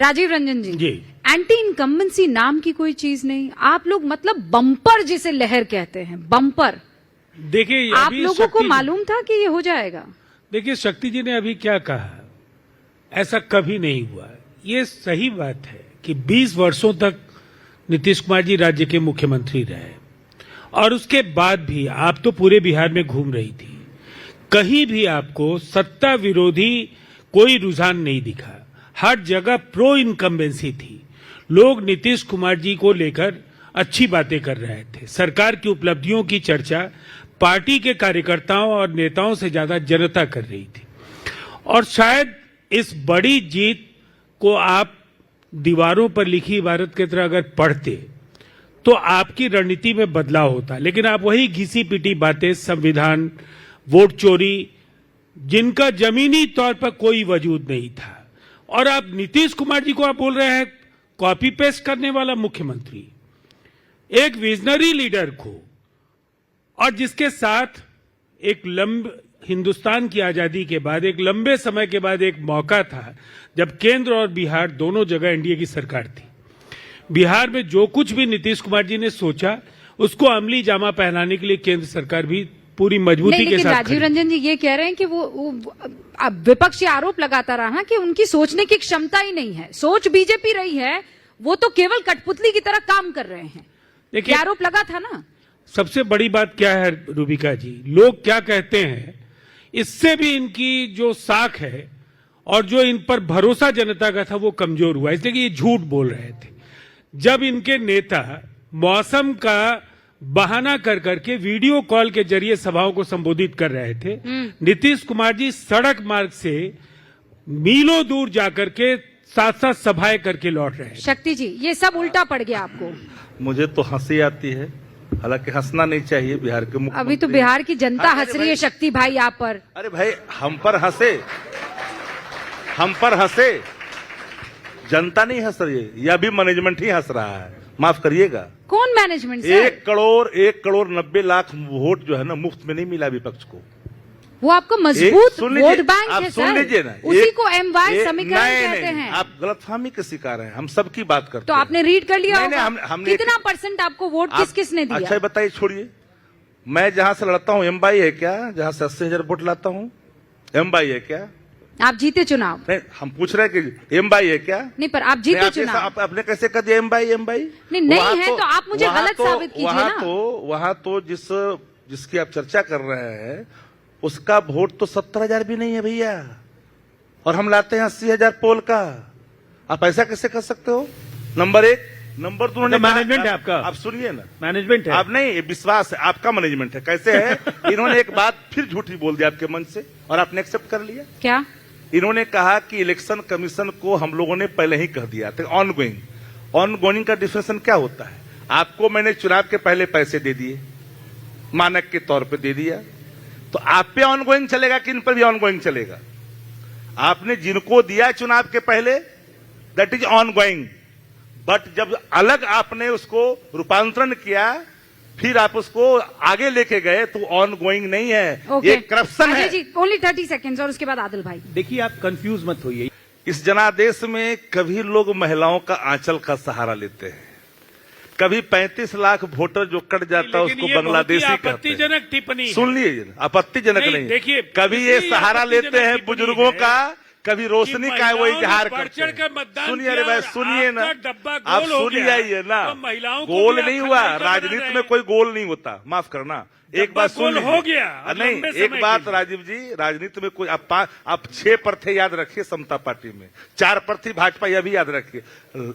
राजीव रंजन जी, जी। Anti incumbency नाम की कोई चीज नहीं, आप लोग मतलब बम्पर जिसे लहर कहते हैं, बम्पर। देखिए आप अभी लोगों को शक्ति जी- मालूम था कि ये हो जाएगा? देखिए शक्ति जी ने अभी क्या कहा, ऐसा कभी नहीं हुआ। ये सही बात है कि 20 वर्षों तक नीतीश कुमार जी राज्य के मुख्यमंत्री रहे और उसके बाद भी आप तो पूरे बिहार में घूम रही थी, कहीं भी आपको सत्ता विरोधी कोई रुझान नहीं दिखा। हर जगह प्रो इनकम्बेंसी थी। लोग नीतीश कुमार जी को लेकर अच्छी बातें कर रहे थे। सरकार की उपलब्धियों की चर्चा पार्टी के कार्यकर्ताओं और नेताओं से ज्यादा जनता कर रही थी। और शायद इस बड़ी जीत को आप दीवारों पर लिखी इबारत की तरह अगर पढ़ते तो आपकी रणनीति में बदलाव होता। लेकिन आप वही घिसी पिटी बातें, संविधान, वोट चोरी, जिनका जमीनी तौर पर कोई वजूद नहीं था, और आप नीतीश कुमार जी को आप बोल रहे हैं कॉपी पेस्ट करने वाला मुख्यमंत्री। एक विजनरी लीडर को, और जिसके साथ एक हिंदुस्तान की आजादी के बाद एक लंबे समय के बाद एक मौका था जब केंद्र और बिहार दोनों जगह एनडीए की सरकार थी। बिहार में जो कुछ भी नीतीश कुमार जी ने सोचा उसको अमली जामा पहनाने के लिए केंद्र सरकार भी पूरी मजबूती के साथ। राजीव रंजन जी ये कह रहे हैं कि वो अब विपक्ष ये आरोप लगाता रहा कि उनकी सोचने की क्षमता ही नहीं है, सोच बीजेपी रही है, वो तो केवल कठपुतली की तरह काम कर रहे हैं। देखिए आरोप लगा था ना। सबसे बड़ी बात क्या है रूबिका जी, लोग क्या कहते हैं, इससे भी इनकी जो साख है और जो इन पर भरोसा जनता का था वो कमजोर हुआ, इसलिए कि ये झूठ बोल रहे थे। जब इनके नेता मौसम का बहाना कर करके वीडियो कॉल के जरिए सभाओं को संबोधित कर रहे थे, नीतीश कुमार जी सड़क मार्ग से मीलों दूर जाकर के साथ साथ सभाएं करके लौट रहे हैं। शक्ति जी ये सब उल्टा पड़ गया आपको? मुझे तो हंसी आती है, हालांकि हंसना नहीं चाहिए। बिहार के मुख्यमंत्री, अभी तो बिहार की जनता हंस रही है शक्ति भाई आप पर। अरे भाई हम पर हंसे, हम पर हंसे, जनता नहीं हंस रही है, यह भी मैनेजमेंट ही हंस रहा है, माफ करिएगा। कौन मैनेजमेंट? 1,90,00,000 वोट जो है ना मुफ्त में नहीं मिला विपक्ष को। वो आपका मजबूत वोट बैंक आप है सुन सर, लीजिए ना, उसी को एमवाई समीकरण कहते हैं। आप गलतफहमी के शिकार हैं, हम सबकी बात करते हैं। तो आपने रीड कर लिया नहीं, होगा? हमने कितना परसेंट आपको वोट किस किस ने दिया? अच्छा बताइए, छोड़िए, मैं जहां से लड़ता हूं एमवाई है क्या? जहां से 80,000 वोट लाता हूं एमवाई है क्या? आप जीते चुनाव? नहीं, हम पूछ रहे हैं कि एमवाई है क्या? नहीं, पर आप जीते चुनाव। आपने कैसे कर दिया एमवाई? नहीं है तो आप मुझे गलत साबित कीजिए ना। वहां तो जिसकी आप चर्चा कर रहे हैं उसका वोट तो 70,000 भी नहीं है भैया, और हम लाते हैं 80,000 पोल का। आप ऐसा कैसे कर सकते हो? नंबर एक। नंबर दो, मैनेजमेंट है आपका, आप सुनिए ना, मैनेजमेंट है। आप नहीं, विश्वास है, आपका मैनेजमेंट है। कैसे है? इन्होंने एक बात फिर झूठी बोल दी आपके मन से और आपने एक्सेप्ट कर लिया। क्या? इन्होंने कहा कि इलेक्शन कमीशन को हम लोगों ने पहले ही कह दिया था ऑनगोइंग। ऑनगोइंग का डिफिनेशन क्या होता है? आपको मैंने चुनाव के पहले पैसे दे दिए, मानक के तौर पे दे दिया, तो आप पे ऑनगोइंग चलेगा कि इन पर भी ऑनगोइंग चलेगा? आपने जिनको दिया चुनाव के पहले दैट इज ऑनगोइंग, बट जब अलग आपने उसको रूपांतरण किया फिर आप उसको आगे लेके गए तो ऑनगोइंग नहीं है, ये करप्शन है। जी ओनली 30 सेकंड्स और उसके बाद आदिल भाई। देखिए आप कंफ्यूज मत होइए। इस जनादेश में कभी लोग महिलाओं का आंचल का सहारा लेते हैं, कभी 35 लाख वोटर जो कट जाता है उसको बांग्लादेशी कहते हैं। आपत्तिजनक टिप्पणी, सुन लीजिए, आपत्तिजनक नहीं। देखिए कभी ये सहारा लेते हैं बुजुर्गों का, कभी रोशनी का वो इजहार करते हैं। सुनिए, अरे भाई सुनिए ना, आप सुनिए आइए ना, गोल नहीं हुआ, राजनीति में कोई गोल नहीं होता, माफ करना। एक बात सुन हो गया नहीं, एक बात राजीव जी, राजनीति में कोई आप 6 प्रथे याद रखिए समता पार्टी में, 4 प्रथे भाजपा, यह भी याद रखिए।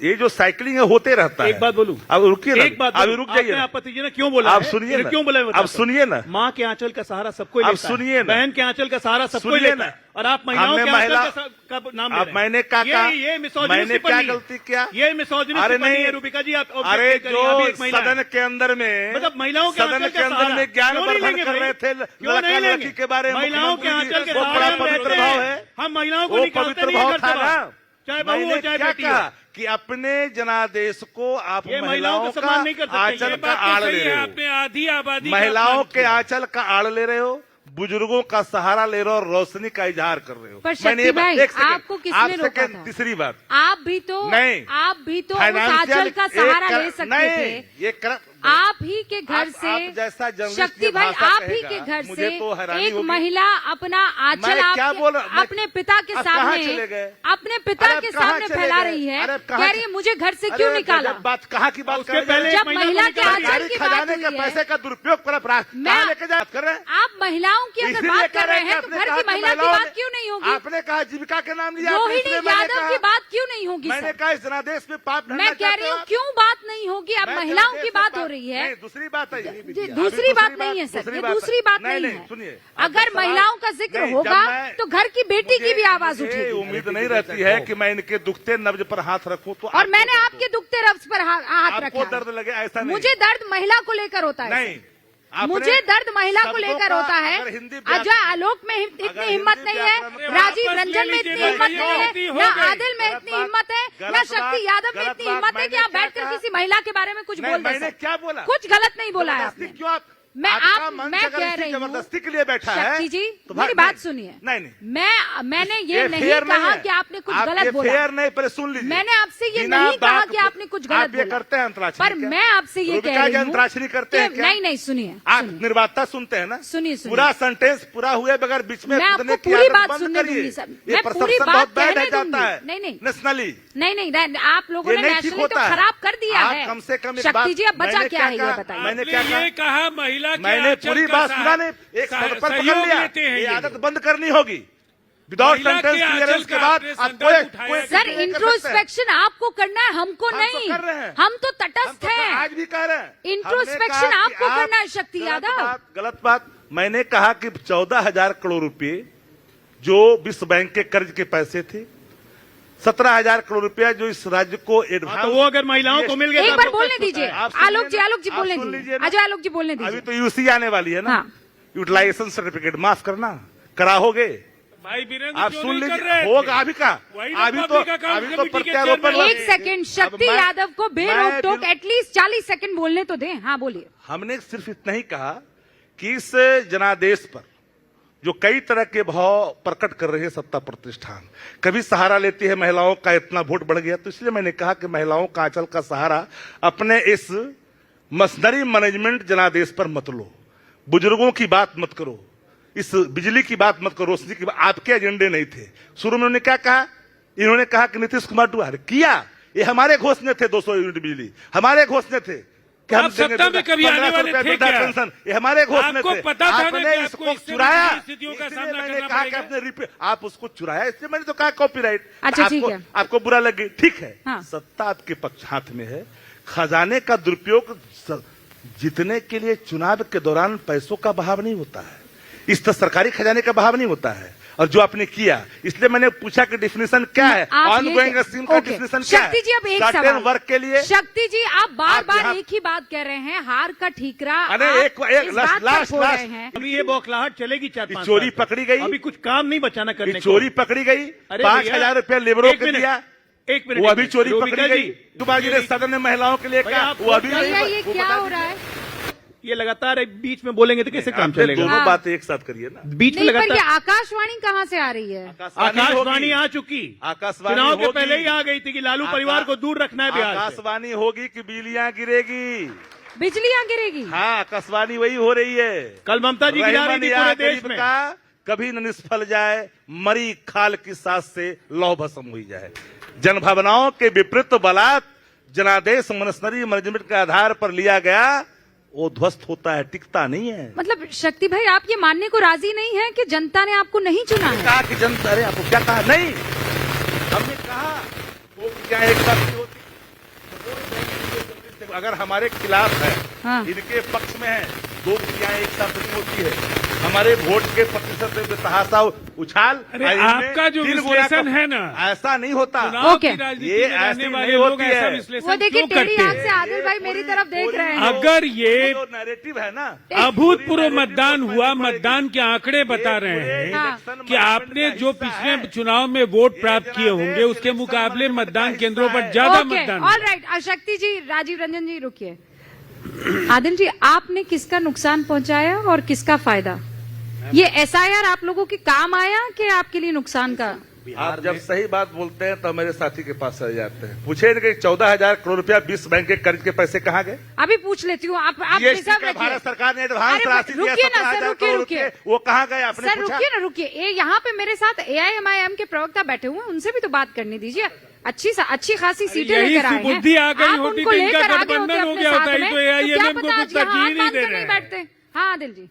ये जो साइकिलिंग है होते रहता है। एक बात बोलूं, अब रुकिए ना, एक बात अभी रुक जाइए। आपत्तिजनक क्यों बोला? आप सुनिए ना, क्यों बोला? आप सुनिए ना। माँ के आंचल का सहारा सबको आप सुनिए ना, बहन के आंचल का सहारा सबको सुनिए लेता ना, है, और आप महिलाओं के आंचल का नाम ले रहे हैं। मैंने क्या कहा? ये मैंने क्या गलती किया? ये मिसोजिनी अरे नहीं है रूबिका जी, आप अरे जो सदन के अंदर में, मतलब महिलाओं के सदन के अंदर में ज्ञानवर्धन कर रहे थे लड़का लड़की के बारे में, महिलाओं के आंचल के वो बड़ा पवित्र भाव है। हम महिलाओं को वो निकालते पवित्र नहीं भाव है था ना। चाहे बहू हो चाहे बेटी हो। कि अपने जनादेश को आप ये महिलाओं का का सम्मान नहीं कर सकते। आंचल ये का आड़ ले रहे हो, आपने आधी आबादी महिलाओं के आंचल का आड़ ले रहे हो, बुजुर्गों का सहारा ले रहे हो और रोशनी का इजहार कर रहे हो। पर मैंने ये शक्ति भाई, एक सेकंड, आपको किसने आप रोका सेकंड, था? तीसरी बात, आप भी तो उस फाइनेंशियल आंचल का सहारा ले सकते नहीं, थे। ये आप ही के घर आप से जैसा जर्नलिस्ट शक्ति ये भाई, भाषा आप ही कहेगा, के घर मुझे से तो हैरानी एक होगी। महिला अपना आंचल मैं क्या बोल रहा हूं? अपने पिता के आप कहाँ चले सामने गए? अपने पिता अरे के आप कहाँ सामने चले फैला गए? रही है, अरे आप कहाँ कह रही है मुझे घर से क्यों निकाला। बात कहाँ की बात उसके कर रहे हैं? पहले जब महिला के आंचल की बात खजाने हुई के है, पैसे का दुरुपयोग कर मैं- लेके जा कर रहे हैं। आप महिलाओं की अगर इसीलिए बात कह कर रहे हैं हैं कि तो आपने घर कहा की कि महिला की महिलाओं बात ने- क्यों नहीं होगी। आपने कहा जीविका के नाम लिया, रोहिणी इसलिए मैंने यादव कहा- की बात क्यों नहीं होगी मैंने सर? कहा इस जनादेश में पाप ढलना मैं कह चाहते रही हो हूँ आप? क्यों बात नहीं होगी। अब मैं महिलाओं जनादेश की में बात हो रही है। नहीं, दूसरी बात है ये दूसरी बात नहीं है सर, ये दूसरी बात नहीं है। सुनिए, अगर आपका महिलाओं का सवाल- जिक्र नहीं, होगा जब मैं- तो घर की बेटी की भी आवाज मुझे उठेगी। उम्मीद नहीं रहती है कि मैं इनके दुखते नब्ज पर हाथ रखूं तो और मैंने आपके दुखते रफ्स पर हाथ आपको रखा। दर्द लगे ऐसा नहीं। मुझे दर्द महिला को लेकर होता है नहीं, सर। आपने मुझे दर्द महिला को शब्दों लेकर का होता है। अगर हिंदी अजय आलोक में इतनी अगर हिम्मत हिंदी नहीं है, व्याकरण- राजीव वापस रंजन ले में इतनी लीजिए हिम्मत भाई, नहीं गलती है, हो ना गई। आदिल में गलत इतनी बात- हिम्मत है, गलत ना बात- शक्ति यादव में गलत इतनी बात हिम्मत है मैंने कि आप क्या बैठकर कहा? किसी महिला के बारे में कुछ नहीं, बोल दे मैंने सर। क्या बोला? कुछ गलत नहीं बोला है जबरदस्ती आपने। क्यों आप मैं आपका आप मंच मैं अगर कह इसी रही हूँ जबरदस्ती के लिए बैठा है शक्ति जी, तो मेरी भाई- बात नहीं, सुनिए। नहीं मैंने ये ये नहीं फेयर कहा है। कि आपने कुछ आप गलत ये बोला। फेयर नहीं, पहले सुन लीजिए। मैंने आपसे ये बिना नहीं कहा बात कि को- आपने कुछ गलत आप ये बोला। करते हैं अंतराक्षरी पर क्या? मैं आपसे ये रूबिका कह रही जी हूँ अंतराक्षरी करते हैं कि- क्या? नहीं सुनिए, आप सुनिए। निर्माता सुनते हैं ना? सुनिए। पूरा सेंटेंस पूरा हुए बगैर बीच में मैं आपको कूदने की पूरी आदत बात बंद सुनने करिए। दूंगी सर। ये मैं पूरी perception बात बहुत bad कहने है जाता दूंगी। है नहीं, नेशनली नहीं, आप लोगों ये ने नहीं ठीक नेशनली तो होता है। खराब कर दिया आप है। कम से कम एक शक्ति बात- जी अब बचा मैंने क्या क्या है ये कहा? बताइए। मैंने आपने क्या कहा? ये कहा महिला के मैंने आंचल पूरी का बात सुना नहीं, एक सह- पद पर पकड़ सहयोग लिया। लेते हैं ये ये आदत लोग। बंद करनी होगी। विदाउट महिला सेंटेंस के आंचल क्लियरेंस के का बाद आपने आप संदर्भ कोई उठाया। सर नहीं कर सकते। इंट्रोस्पेक्शन आपको करना है, हमको हम तो नहीं। कर रहे हैं। हम तो हम तटस्थ तो हैं। आज भी कह रहे हैं। इंट्रोस्पेक्शन हमने कहा आपको कि आप- करना है, शक्ति यादव। गलत बात। मैंने कहा कि 14,000 करोड़ रुपए जो विश्व बैंक के कर्ज के पैसे थे, 17,000 करोड़ रुपया जो इस राज्य को एडवांस, तो वो अगर महिलाओं को मिल गया एक तो बार आपको बोलने कष्ट होता दीजिए। है। आप सुनिए आलोक जी ना, बोलने आप सुन दीजिए। लीजिए ना। अजय आलोक जी बोलने अभी दीजिए। तो यूसी आने वाली है ना। हाँ। यूटिलाइजेशन सर्टिफिकेट माफ करना कराओगे। भाई वीरेंद्र आप क्यों सुन नहीं कर लीजिए, रहे थे? होगा अभी का। वही ना अभी तो पब्लिक अकाउंट अभी तो कमेटी के प्रत्यारोपण चेयरमैन हुआ। एक सेकंड, शक्ति अब मैं- यादव को मैं बेरोक टोक बिल- एटलीस्ट 40 सेकंड बोलने तो दें। हाँ बोलिए। हमने सिर्फ इतना ही कहा कि इस जनादेश पर जो कई तरह के भाव प्रकट कर रहे हैं सत्ता प्रतिष्ठान, कभी सहारा लेती है महिलाओं का, इतना वोट बढ़ गया, तो इसलिए मैंने कहा कि महिलाओं का आंचल का सहारा अपने इस मशीनरी मैनेजमेंट जनादेश पर मत लो, बुजुर्गों की बात मत करो, इस बिजली की बात मत करो, रोशनी की बात। आपके एजेंडे नहीं थे। शुरू में उन्होंने क्या कहा? इन्होंने कहा कि नीतीश कुमार डुआ किया, ये हमारे घोषणे थे 200 यूनिट बिजली, हमारे घोषणे थे कि हम आप सत्ता में कभी आने वाले थे क्या? पेंशन, ये हमारे घोषणे आपको थे। पता था ना आपने कि इसको आपको इस तरह चुराया, की स्थितियों का इसलिए सामना मैंने करना कहा कि पड़ेगा। आपने आप उसको चुराया, इसलिए मैंने तो कहा कॉपीराइट। अच्छा, ठीक है। आपको बुरा लगे, ठीक है। हाँ। सत्ता आपके पक्ष हाथ में है। खजाने का दुरुपयोग जीतने के लिए चुनाव के दौरान पैसों का बहाव नहीं होता है, इस तरह सरकारी खजाने का बहाव नहीं होता है। और जो आपने किया, इसलिए मैंने पूछा कि डिफिनेशन क्या है, आप ये ऑनगोइंग क्या- स्कीम का ओके। डिफिनेशन क्या है। शक्ति जी अब एक Certain सवाल वर्क के लिए शक्ति जी आप बार आप बार यहाँ- एक ही बात कह रहे हैं, हार का ठीकरा अरे आप एक इस बात पर लास्ट फोड़ रहे हैं। अभी ये बौखलाहट चलेगी 4-5 चोरी पकड़ी गई, अभी कुछ काम नहीं बचाना करने को। चोरी पकड़ी गई, अरे 5,000 रुपया लेबरों एक को मिनट, दिया, एक मिनट, वो अभी चोरी रूबिका पकड़ी गई। जी, सुभाष जी ने सदन में महिलाओं के लिए भैया, कहा, आप वो अभी भैया ये वो क्या बता हो दीजिए। रहा है? ये लगातार एक बीच में बोलेंगे तो कैसे काम आपने चलेगा? दोनों हाँ। बातें एक साथ करिए ना। बीच में नहीं पर ये लगातार आकाशवाणी कहाँ से आ रही है? आकाशवाणी आ चुकी, आकाशवाणी चुनाव के होगी। पहले ही आ गई थी कि लालू परिवार को दूर रखना है बिहार से। आकाशवाणी होगी कि बिजलियां गिरेगी। बिजलियां गिरेगी। हाँ, आकाशवाणी वही हो रही है। कल ममता जी गिरा रही रहमान थी या पूरे देश गरीब में। का कभी न निष्फल जाए, मरी खाल की सांस से लौ भस्म हुई जाए। जनभावनाओं के विपरीत बलात् जनादेश मशीनरी मैनेजमेंट के आधार पर लिया गया, वो ध्वस्त होता है, टिकता नहीं है। मतलब शक्ति भाई आप ये मानने को राजी नहीं है कि जनता ने आपको नहीं चुना है? कहा कि जनता, अरे आपको क्या कहा? नहीं, हमने कहा वो क्या एक साथ नहीं होती। अगर हमारे खिलाफ है, हाँ। इनके पक्ष में है, 2 क्रियाएं एक साथ नहीं होती है। हमारे वोट के प्रतिशत में तहासा उछाल, अरे और इनमें आपका जो 3 गुना विश्लेषण का- है ना, ऐसा नहीं होता। चुनाव ओके। की राजनीति ये में ऐसी रहने वाले नहीं लोग होती ऐसा है। विश्लेषण वो देखिए क्यों टेढ़ी करते आंख हैं? से आदिल भाई मेरी तरफ देख रहे हैं। अगर ये जो नैरेटिव है ना, अभूतपूर्व मतदान हुआ, मतदान के आंकड़े बता रहे हैं हाँ। कि आपने जो पिछले चुनाव में वोट प्राप्त किए होंगे उसके मुकाबले मतदान केंद्रों पर ज्यादा ओके मतदान ऑल राइट। शक्ति जी, राजीव रंजन जी रुकिए। आदिल जी आपने किसका नुकसान पहुंचाया और किसका फायदा? ये एसआईआर आप लोगों के काम आया कि आपके लिए नुकसान का? आप जब सही बात बोलते हैं तो मेरे साथी के पास चले जाते हैं। पूछे कि 14,000 करोड़ रुपया विश्व बैंक के कर्ज के पैसे कहाँ गए? अभी पूछ लेती हूँ। आप GST हिसाब का रखिए। भारत सरकार ने एडवांस अरे राशि दिया रुकिए ना 17,000 सर, रुकिए करोड़ रुकिए। रुपये। वो कहाँ गए आपने सर पूछा? रुकिए ना, रुकिए। यहाँ पे मेरे साथ AIMIM के प्रवक्ता बैठे हुए हैं, उनसे भी तो बात करने दीजिए। अच्छी खासी सीटें यही लेकर आए हैं। सुबुद्धि आ गई आप होती उनको तो इनका लेकर आगे होते गठबंधन हो अपने गया साथ होता, में, तो क्या AIMM को पता कुछ आज यहाँ तरजीह हाथ नहीं बांध दे कर रहे नहीं हैं। बैठते। हाँ आदिल जी,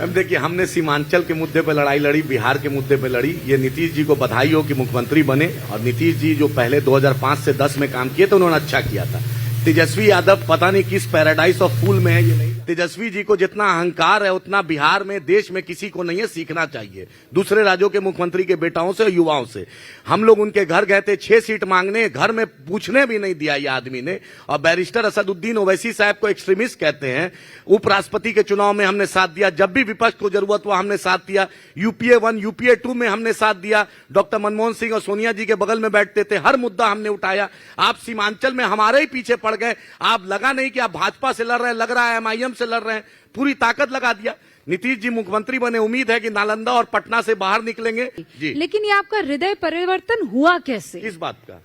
अब देखिए, हमने सीमांचल के मुद्दे पे लड़ाई लड़ी, बिहार के मुद्दे पे लड़ी। ये नीतीश जी को बधाई हो कि मुख्यमंत्री बने। और नीतीश जी जो पहले 2005 से 10 में काम किए थे, उन्होंने अच्छा किया था। तेजस्वी यादव पता नहीं किस पैराडाइज ऑफ फूल में है, ये नहीं। तेजस्वी जी को जितना अहंकार है उतना बिहार में, देश में किसी को नहीं है। सीखना चाहिए दूसरे राज्यों के मुख्यमंत्री के बेटाओं से, युवाओं से। हम लोग उनके घर गए थे 6 सीट मांगने, घर में पूछने भी नहीं दिया ये आदमी ने। और बैरिस्टर असदुद्दीन ओवैसी साहब को एक्सट्रीमिस्ट कहते हैं। उपराष्ट्रपति के चुनाव में हमने साथ दिया, जब भी विपक्ष को जरूरत हुआ हमने साथ दिया। UPA 1 UPA 2 में हमने साथ दिया। डॉक्टर मनमोहन सिंह और सोनिया जी के बगल में बैठते थे, हर मुद्दा हमने उठाया। आप सीमांचल में हमारे ही पीछे पड़ गए। आप लगा नहीं कि आप भाजपा से लड़ रहे हैं, लग रहा है MIM से लड़ रहे हैं। पूरी ताकत लगा दिया। नीतीश जी मुख्यमंत्री बने, उम्मीद है कि नालंदा और पटना से बाहर निकलेंगे जी। लेकिन ये आपका हृदय परिवर्तन हुआ कैसे? इस बात का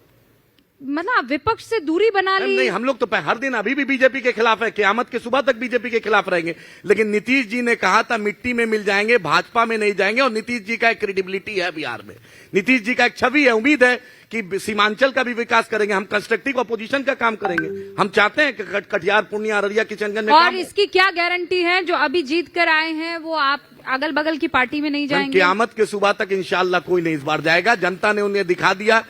मतलब आप विपक्ष से दूरी बना ली? नहीं, हम लोग तो हर दिन अभी भी बीजेपी के खिलाफ है, क़यामत के सुबह तक बीजेपी के खिलाफ रहेंगे। लेकिन नीतीश जी ने कहा था मिट्टी में मिल जाएंगे, भाजपा में नहीं जाएंगे। और नीतीश जी का एक क्रेडिबिलिटी है बिहार में, नीतीश जी का एक छवि है। उम्मीद है कि सीमांचल का भी विकास करेंगे। हम कंस्ट्रक्टिव अपोजिशन का काम करेंगे। हम चाहते हैं कि कटिहार, पूर्णिया, अररिया, किशनगंज में और काम हो। इसकी क्या गारंटी है जो अभी जीत कर आए हैं वो आप अगल बगल की पार्टी में नहीं जाएंगे? क़यामत के सुबह तक इंशाअल्लाह कोई नहीं इस बार जाएगा। जनता ने उन्हें दिखा दिया